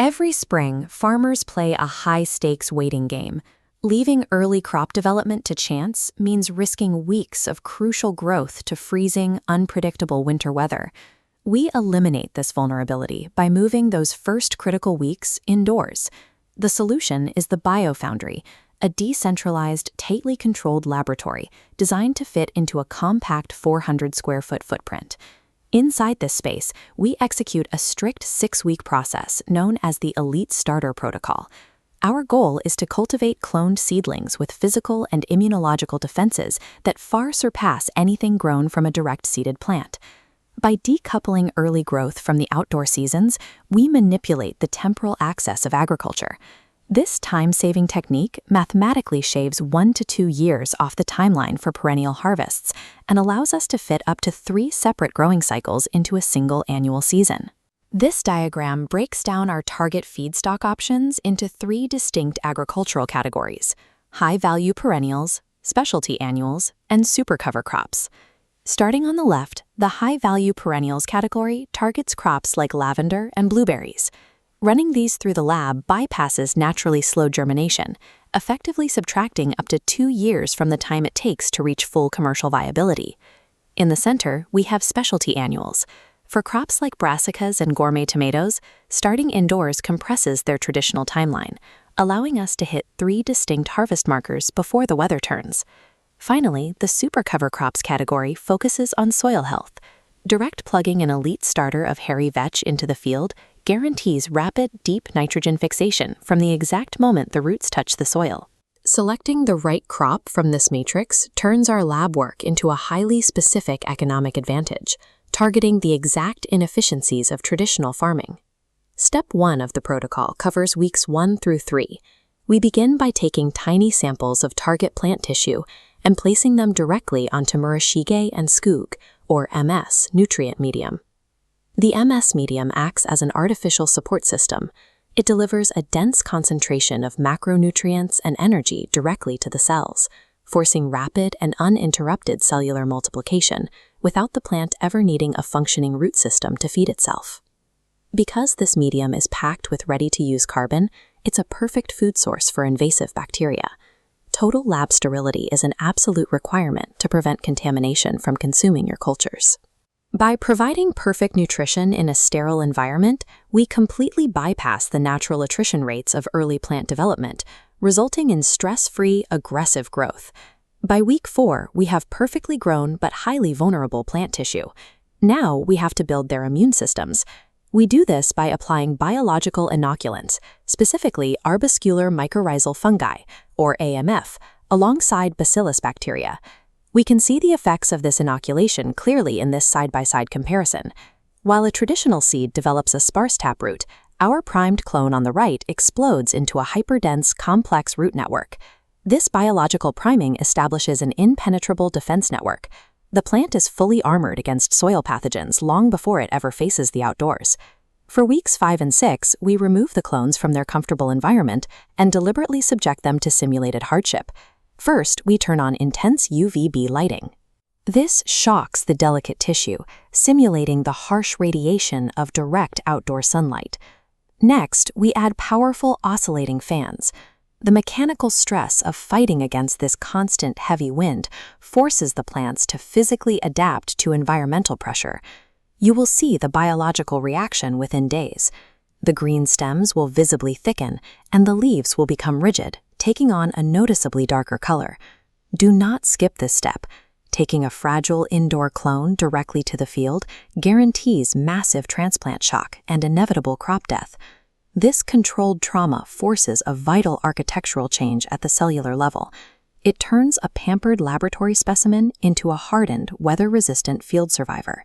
Every spring, farmers play a high-stakes waiting game. Leaving early crop development to chance means risking weeks of crucial growth to freezing, unpredictable winter weather. We eliminate this vulnerability by moving those first critical weeks indoors. The solution is the Bio-Foundry, a decentralized, tightly controlled laboratory designed to fit into a compact 400-square-foot footprint. Inside this space, we execute a strict 6-week process known as the Elite Starter Protocol. Our goal is to cultivate cloned seedlings with physical and immunological defenses that far surpass anything grown from a direct-seeded plant. By decoupling early growth from the outdoor seasons, we manipulate the temporal axis of agriculture. This time-saving technique mathematically shaves 1 to 2 years off the timeline for perennial harvests and allows us to fit up to 3 separate growing cycles into a single annual season. This diagram breaks down our target feedstock options into 3 distinct agricultural categories: high-value perennials, specialty annuals, and supercover crops. Starting on the left, the high-value perennials category targets crops like lavender and blueberries. Running these through the lab bypasses naturally slow germination, effectively subtracting up to 2 years from the time it takes to reach full commercial viability. In the center, we have specialty annuals. For crops like brassicas and gourmet tomatoes, starting indoors compresses their traditional timeline, allowing us to hit 3 distinct harvest markers before the weather turns. Finally, the supercover crops category focuses on soil health. Direct plugging an elite starter of hairy vetch into the field guarantees rapid, deep nitrogen fixation from the exact moment the roots touch the soil. Selecting the right crop from this matrix turns our lab work into a highly specific economic advantage, targeting the exact inefficiencies of traditional farming. Step 1 of the protocol covers weeks 1 through 3. We begin by taking tiny samples of target plant tissue and placing them directly onto murashige and skug, or MS, nutrient medium. The MS medium acts as an artificial support system. It delivers a dense concentration of macronutrients and energy directly to the cells, forcing rapid and uninterrupted cellular multiplication without the plant ever needing a functioning root system to feed itself. Because this medium is packed with ready-to-use carbon, it's a perfect food source for invasive bacteria. Total lab sterility is an absolute requirement to prevent contamination from consuming your cultures. By providing perfect nutrition in a sterile environment, we completely bypass the natural attrition rates of early plant development, resulting in stress-free, aggressive growth. By week 4, we have perfectly grown but highly vulnerable plant tissue. Now we have to build their immune systems. We do this by applying biological inoculants, specifically arbuscular mycorrhizal fungi, or AMF, alongside bacillus bacteria. We can see the effects of this inoculation clearly in this side-by-side comparison. While a traditional seed develops a sparse taproot, our primed clone on the right explodes into a hyperdense, complex root network. This biological priming establishes an impenetrable defense network. The plant is fully armored against soil pathogens long before it ever faces the outdoors. For weeks 5 and 6, we remove the clones from their comfortable environment and deliberately subject them to simulated hardship. First, we turn on intense UVB lighting. This shocks the delicate tissue, simulating the harsh radiation of direct outdoor sunlight. Next, we add powerful oscillating fans. The mechanical stress of fighting against this constant heavy wind forces the plants to physically adapt to environmental pressure. You will see the biological reaction within days. The green stems will visibly thicken, and the leaves will become rigid, taking on a noticeably darker color. Do not skip this step. Taking a fragile indoor clone directly to the field guarantees massive transplant shock and inevitable crop death. This controlled trauma forces a vital architectural change at the cellular level. It turns a pampered laboratory specimen into a hardened, weather-resistant field survivor.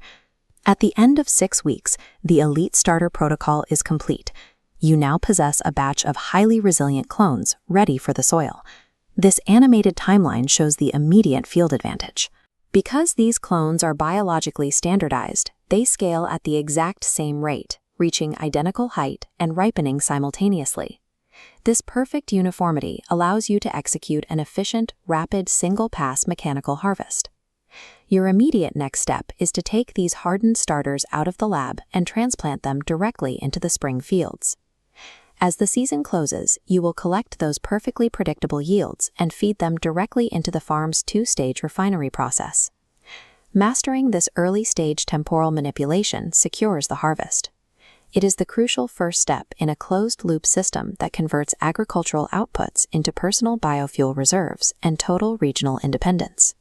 At the end of 6 weeks, the Elite Starter Protocol is complete. You now possess a batch of highly resilient clones ready for the soil. This animated timeline shows the immediate field advantage. Because these clones are biologically standardized, they scale at the exact same rate, reaching identical height and ripening simultaneously. This perfect uniformity allows you to execute an efficient, rapid, single-pass mechanical harvest. Your immediate next step is to take these hardened starters out of the lab and transplant them directly into the spring fields. As the season closes, you will collect those perfectly predictable yields and feed them directly into the farm's two-stage refinery process. Mastering this early-stage temporal manipulation secures the harvest. It is the crucial first step in a closed-loop system that converts agricultural outputs into personal biofuel reserves and total regional independence.